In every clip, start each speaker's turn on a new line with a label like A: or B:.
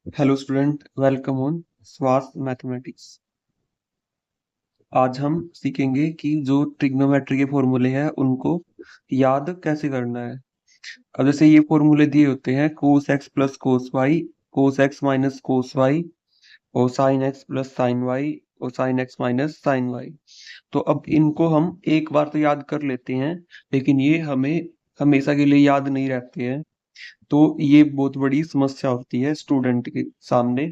A: Hello student, welcome on स्वास्थ्य mathematics. आज हम सीखेंगे कि जो ट्रिग्नोमेट्री के फॉर्मूले हैं उनको याद कैसे करना है। अब जैसे ये फॉर्मूले दिए होते हैं cos x plus cos Y, cos x minus cos Y, और sine x plus sine Y, और sine x minus sine Y. तो अब इनको हम एक बार तो याद कर लेते हैं, लेकिन ये हमें हमेशा के लिए याद नहीं रहते हैं। तो ये बहुत बड़ी समस्या होती है स्टूडेंट के सामने।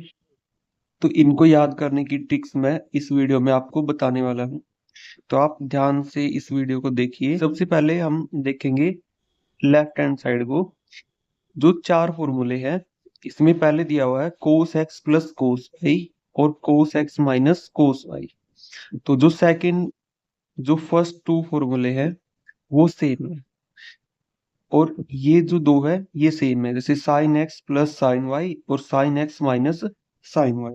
A: तो इनको याद करने की ट्रिक्स मैं इस वीडियो में आपको बताने वाला हूँ। तो आप ध्यान से इस वीडियो को देखिए। सबसे पहले हम देखेंगे लेफ्ट हैंड साइड को। जो चार फॉर्मूले हैं इसमें पहले दिया हुआ है cos x plus cos Y और cos x minus cos Y. तो जो फर्स्ट टू फॉर्मूले हैं वो सेम है, और ये जो दो है ये सेम है, जैसे sine x plus sine Y और sine x minus sine Y.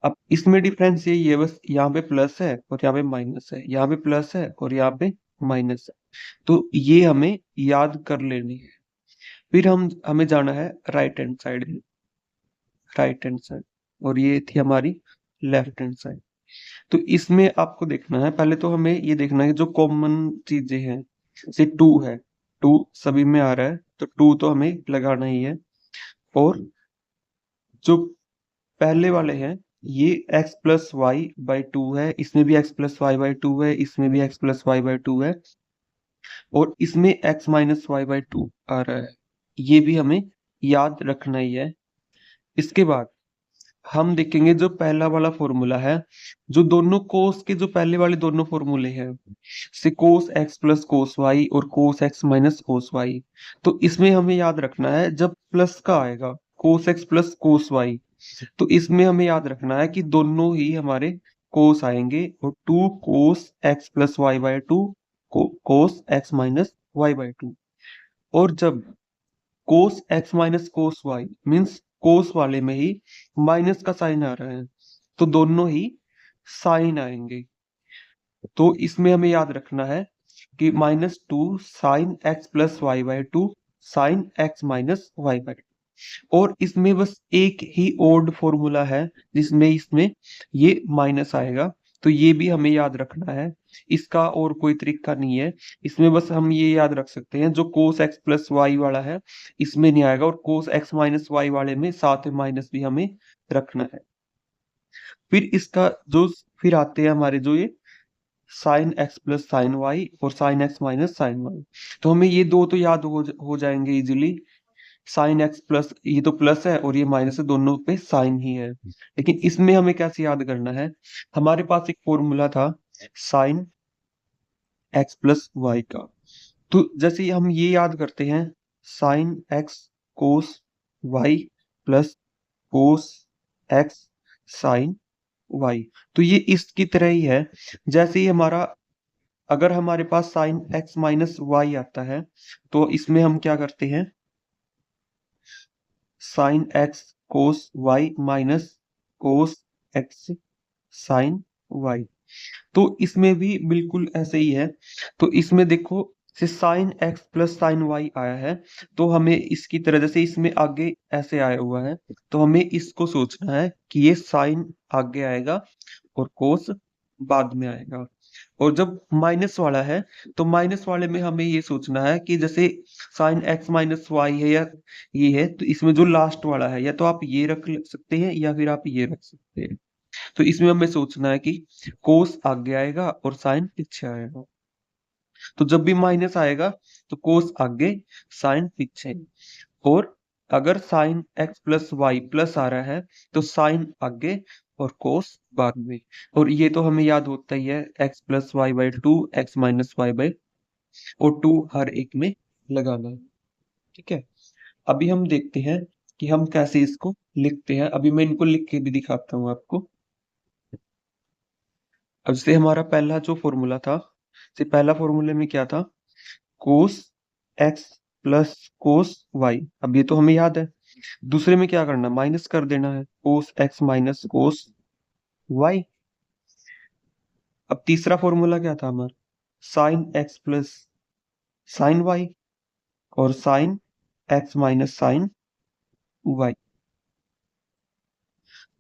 A: अब इसमें डिफरेंस यही है, बस यहाँ पे प्लस है और यहाँ पे माइनस है, यहाँ पे प्लस है और यहाँ पे माइनस है। तो ये हमें याद कर लेनी है। फिर हमें जाना है राइट हैंड साइड में, राइट हैंड साइड, और ये थी हमारी लेफ्ट हैंड साइड। तो इसमें आपको देखना है, पहले तो हमें ये देखना है जो कॉमन चीजें हैं। जैसे टू है, टू सभी में आ रहा है तो टू तो हमें लगाना ही है। और जो पहले वाले हैं ये x plus Y by two है, इसमें भी x plus Y by two है, इसमें भी x plus Y by two है, और इसमें x minus Y by two आ रहा है। ये भी हमें याद रखना ही है। इसके बाद हम देखेंगे जो पहला वाला फॉर्मूला है, जो दोनों कोस के जो पहले वाले दोनों फॉर्मूले हैं, से cos x plus cos Y और cos x minus cos Y. तो इसमें हमें याद रखना है जब प्लस का आएगा cos x plus cos Y, तो इसमें हमें याद रखना है कि दोनों ही हमारे कोस आएंगे, और two cos x plus Y by two, cos x minus Y by two. और जब cos x minus cos Y means cos वाले में ही माइनस का साइन आ रहा है, तो दोनों ही साइन आएंगे। तो इसमें हमें याद रखना है कि minus two sine x plus Y by two, sine x minus Y by. और इसमें बस एक ही ओड फॉर्मूला है जिसमें इसमें ये माइनस आएगा, तो ये भी हमें याद रखना है। इसका और कोई तरीका नहीं है। इसमें बस हम ये याद रख सकते हैं जो कोस एक्स प्लस वाई वाला है इसमें नहीं आएगा, और कोस एक्स माइनस वाई वाले में साथ में माइनस भी हमें रखना है। फिर इसका जो फिर आते हैं हमारे जो ये sine x plus sine Y और sine x minus sine Y. तो हमें ये दो तो याद हो जाएंगे इजीली। साइन एक्स प्लस, ये तो प्लस है और ये माइनस है, दोनों पे साइन ही है। लेकिन इसमें हमें कैसे याद करना है, हमारे पास एक फॉर्मूला था साइन एक्स प्लस वाई का। तो जैसे हम ये याद करते हैं sine x cos y plus cos x sine Y, तो ये इसकी तरह ही है। जैसे ही अगर हमारे पास साइन एक्स माइनस वाई आता है, तो इसमें हम क्या करते हैं, sine x cos y minus cos x sine Y. तो इसमें भी बिल्कुल ऐसे ही है। तो इसमें देखो, से sine x plus sine y आया है, तो हमें इसकी तरह जैसे इसमें आगे ऐसे आया हुआ है, तो हमें इसको सोचना है कि ये साइन आगे आएगा और कोस बाद में आएगा। और जब माइनस वाला है, तो माइनस वाले में हमें ये सोचना है कि जैसे साइन एक्स माइनस वाई है या ये है, तो इसमें जो लास्ट वाला है या तो आप ये रख सकते हैं या फिर आप ये रख सकते हैं। तो इसमें हमें सोचना है कि कोस आगे आएगा और साइन पीछे आएगा। तो जब भी माइनस आएगा तो कोस आगे साइन पीछे। और अगर sine x plus y plus आ रहा है तो साइन आगे और कोस बाद में। और ये तो हमें याद होता ही है, x plus Y by two, x minus Y by, और टू हर एक में लगाना है। ठीक है, अभी हम देखते हैं कि हम कैसे इसको लिखते हैं। अभी मैं इनको लिख के भी दिखाता हूँ आपको। अब जैसे हमारा पहला जो फॉर्मूला था, से पहला फॉर्मूले में क्या था, cos x plus cos y. अब ये तो हमें याद है। दूसरे में क्या करना, माइनस कर देना है, cos x minus cos y. अब तीसरा फॉर्मूला क्या था हमारा, sine x plus sine Y और sine x minus sine Y.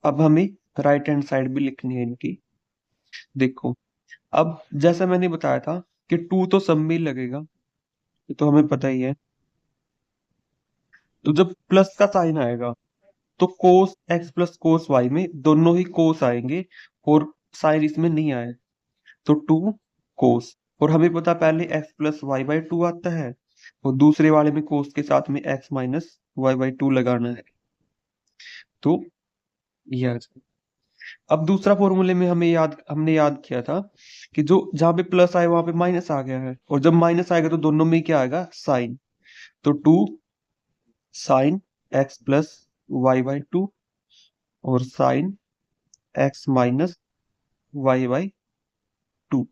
A: अब हमें राइट हैंड साइड भी लिखनी है इनकी। देखो, अब जैसा मैंने बताया था कि 2 तो सब में ही लगेगा, ये तो हमें पता ही है। तो जब प्लस का साइन आएगा तो cos x plus cos y में दोनों ही कोस आएंगे, और साइन इसमें नहीं आए तो 2 कोस। और हमें पता पहले एक्स प्लस वाई बाई 2 आता है, और दूसरे वाले में कोस के साथ में एक्स माइनस वाई बाई 2 लगाना है। तो ये आ जाएगा। अब दूसरा फॉर्मूले में हमने याद किया था कि जो जहां पे प्लस आए वहां पे माइनस आ गया है, और जब माइनस आएगा तो दोनों में क्या आएगा, साइन। तो 2 sine x plus Y by 2 और sine x minus Y by 2।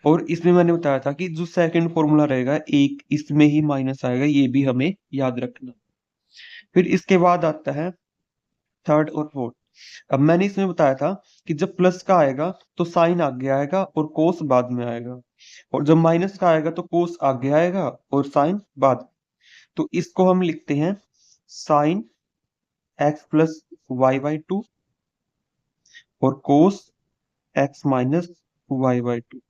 A: और इसमें मैंने बताया था कि जो सेकंड फॉर्मूला रहेगा एक इसमें ही माइनस आएगा, ये भी हमें याद रखना। फिर इसके बाद आता है थर्ड और फोर्थ। अब मैंने इसमें बताया था कि जब प्लस का आएगा तो साइन आगे आएगा और कोस बाद में आएगा, और जब माइनस का आएगा तो कोस आगे आएगा और साइन बाद। तो इसको हम लिखते हैं sine x plus Y by 2 और cos x minus Y by 2।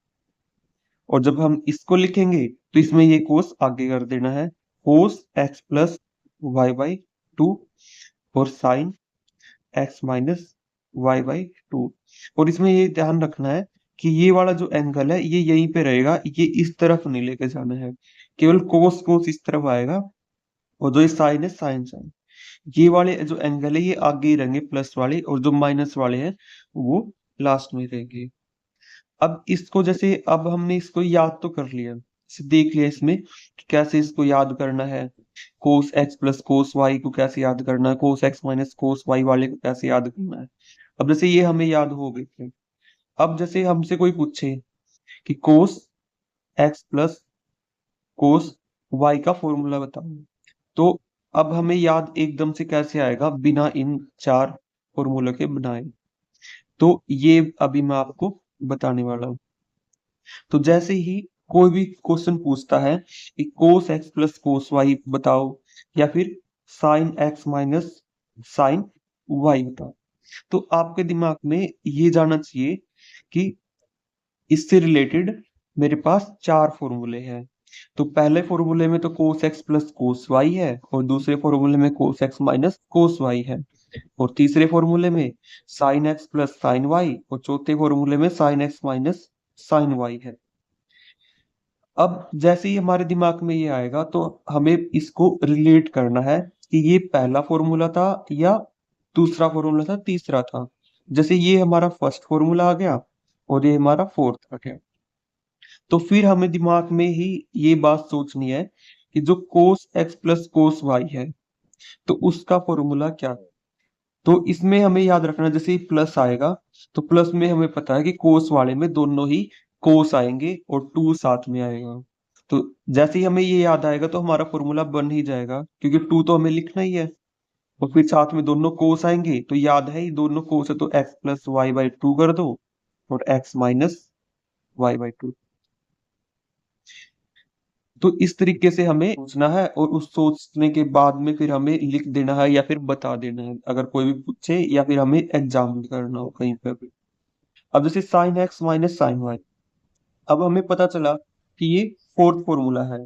A: और जब हम इसको लिखेंगे तो इसमें ये कोस आगे कर देना है, cos x plus Y by 2 और sine x minus Y by 2। और इसमें ये ध्यान रखना है कि ये वाला जो एंगल है ये यहीं पे रहेगा, ये इस तरफ नहीं लेके जाना है, केवल कोस कोस इस तरफ आएगा, और जो ये साइन है साइन साइन। ये वाले जो एंगल है ये आगे ही रहेंगे प्लस वाले, और जो माइनस वाले हैं वो लास्ट में रहेंगे। अब इसको जैसे अब हमने इसको याद तो कर लिया, इसे देख लिया इसमें कि कैसे इसको याद करना है। Cos x plus cos y को कैसे याद करना है, cos x minus cos y वाले को कैसे याद करना है। अब जैसे ये हमें याद हो गए थे, अब जैसे हमसे कोई पूछे कि cos x plus cos y का फॉर्मूला बताओ, तो अब हमें याद एकदम से कैसे आएगा बिना इन चार फॉर्मूला के बनाए। तो ये अभी मैं आपको बताने वाला हूँ। तो जैसे ही कोई भी क्वेश्चन पूछता है कि cos x plus cos y बताओ, या फिर sine x minus sine y बताओ, तो आपके दिमाग में ये जाना चाहिए कि इससे रिलेटेड मेरे पास चार फॉर्मूले हैं। तो पहले फॉर्मूले में तो cos x plus cos y है, और दूसरे फॉर्मूले में cos x minus cos y है, और तीसरे फॉर्मूले में sine x plus sine Y, और चौथे फॉर्मूले में sine x minus sine y है। अब जैसे ही हमारे दिमाग में ये आएगा तो हमें इसको रिलेट करना है कि ये पहला फॉर्मूला था या दूसरा फॉर्मूला था, तीसरा था। जैसे ये हमारा फर्स्ट फॉर्मूला आ गया और ये हमारा फोर्थ आ गया, तो फिर हमें दिमाग में ही ये बात सोचनी है कि जो cos x plus cos y है तो उसका फॉर्मूला क्या है। तो इसमें हमें याद रखना, जैसे ही प्लस आएगा तो प्लस में हमें पता है कि कोस वाले में दोनों ही कोस आएंगे और 2 साथ में आएगा। तो जैसे ही हमें ये याद आएगा तो हमारा फॉर्मूला बन ही जाएगा, क्योंकि 2 तो हमें लिखना ही है, और फिर साथ में दोनों कोस आएंगे तो याद है ही दोनों कोस है, तो एक्स प्लस वाई बाई 2 कर दो और एक्स माइनस वाई बाई 2। तो इस तरीके से हमें सोचना है, और उस सोचने के बाद में फिर हमें लिख देना है या फिर बता देना है, अगर कोई भी पूछे या फिर हमें एग्जाम करना हो कहीं पर भी। अब जैसे sine x minus sine Y, अब हमें पता चला कि ये फोर्थ फॉर्मूला है।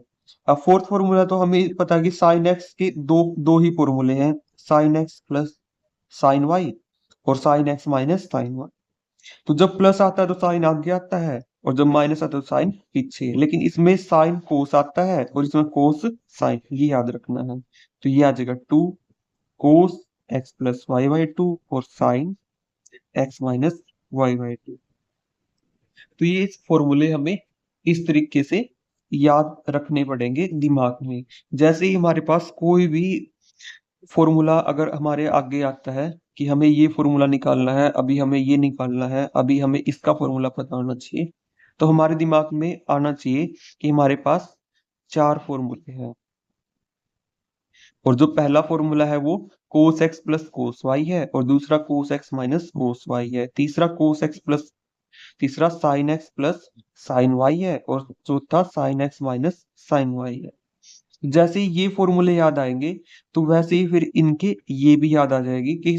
A: अब फोर्थ फॉर्मूला तो हमें पता है कि साइन एक्स के दो दो ही फॉर्मूले हैं, sine x plus sine Y और sine x minus sine Y. तो जब प्लस आता है तो साइन आगे आता है, और जब माइनस आता है तो साइन पीछे, लेकिन इसमें साइन कोस आता है और इसमें कोस साइन, ये याद रखना है। तो ये आ जाएगा 2 cos x plus Y by 2 और sine x minus Y by 2। तो ये फॉर्मूले हमें इस तरीके से याद रखने पड़ेंगे दिमाग में। जैसे ही हमारे पास कोई भी फॉर्मूला अगर हमारे आगे आता है कि हमें ये फॉर्मूला निकालना है, अभी हमें ये निकालना है, अभी हमें इसका फॉर्मूला पता होना चाहिए, तो हमारे दिमाग में आना चाहिए कि हमारे पास चार फॉर्मूले हैं, और जो पहला फॉर्मूला है वो cos x plus cos y है, और दूसरा cos x minus cos y है, तीसरा sine x plus sine y है, और चौथा sine x minus sine y है। जैसे ही ये फॉर्मूले याद आएंगे तो वैसे ही फिर इनके ये भी याद आ जाएगी कि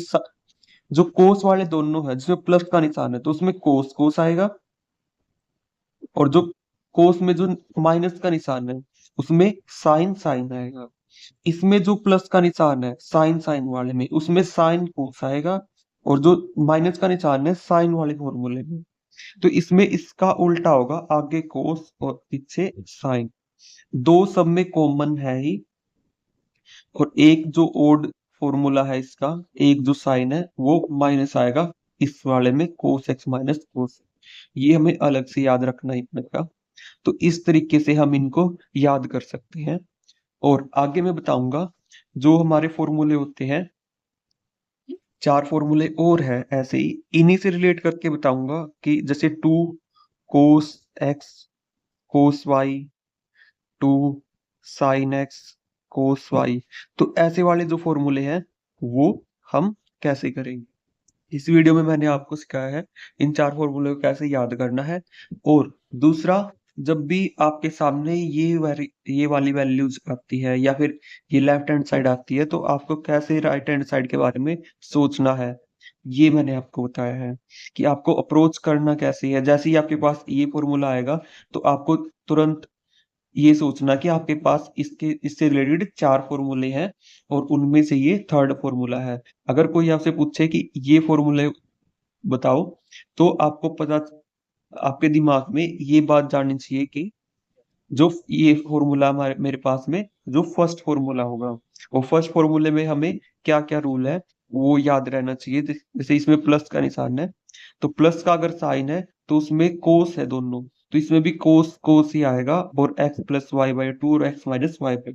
A: जो कोस वाले दोनों है जिसमें प्लस का निशान है तो उसमें कोस कोस आएगा, और जो कोस में जो माइनस का निशान है उसमें साइन साइन आएगा। इसमें जो प्लस का निशान है साइन साइन वाले में उसमें साइन कोस आएगा, और जो माइनस का निशान है साइन वाले फॉर्मूले में तो इसमें इसका उल्टा होगा, आगे कोस और पीछे साइन। दो सब में कॉमन है ही, और एक जो ओड फॉर्मूला है इसका, एक जो साइन है वो माइनस आएगा इस वाले में, कोस एक्स माइनस कोस। ये हमें अलग से याद रखना ही पड़ेगा। तो इस तरीके से हम इनको याद कर सकते हैं। और आगे मैं बताऊंगा जो हमारे फॉर्मूले होते हैं, चार फॉर्मूले और है ऐसे ही, इन्हीं से रिलेट करके बताऊंगा कि जैसे two cos x cos y, two sine x cos Y, तो ऐसे वाले जो फॉर्मूले हैं वो हम कैसे करेंगे। इस वीडियो में मैंने आपको सिखाया है इन चार फॉर्मूले को कैसे याद करना है। और दूसरा, जब भी आपके सामने ये वाली वैल्यूज आती है या फिर ये लेफ्ट हैंड साइड आती है तो आपको कैसे राइट हैंड साइड के बारे में सोचना है, ये मैंने आपको बताया है कि आपको अप्रोच करना कैसे है। जैसे ही आपके पास ये फॉर्मूला आएगा तो आपको तुरंत ये सोचना कि आपके पास इसके इससे रिलेटेड चार फॉर्मूले हैं और उनमें से ये थर्ड फॉर्मूला है। अगर कोई आपसे पूछे कि ये फॉर्मूले बताओ, तो आपको पता, आपके दिमाग में ये बात जाननी चाहिए कि जो ये फॉर्मूला हमारे मेरे पास में जो फर्स्ट फॉर्मूला होगा, वो फर्स्ट फॉर्मूले में हमें क्या क्या रूल है वो याद रहना चाहिए। जैसे इसमें प्लस का निशान है तो प्लस का अगर साइन है तो उसमें कोस है दोनों, तो इसमें भी कोस कोस ही आएगा, और x plus Y by two और एक्स माइनस वाई बाई।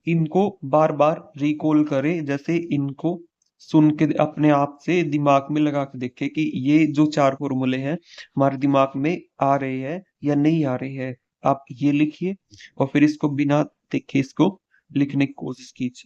A: इनको बार बार रिकॉल करें, जैसे इनको सुन के अपने आप से दिमाग में लगा के देखें कि ये जो चार फॉर्मूले हैं हमारे दिमाग में आ रहे हैं या नहीं आ रहे हैं। आप ये लिखिए और फिर इसको बिना देखे इसको लिखने की कोशिश कीजिए।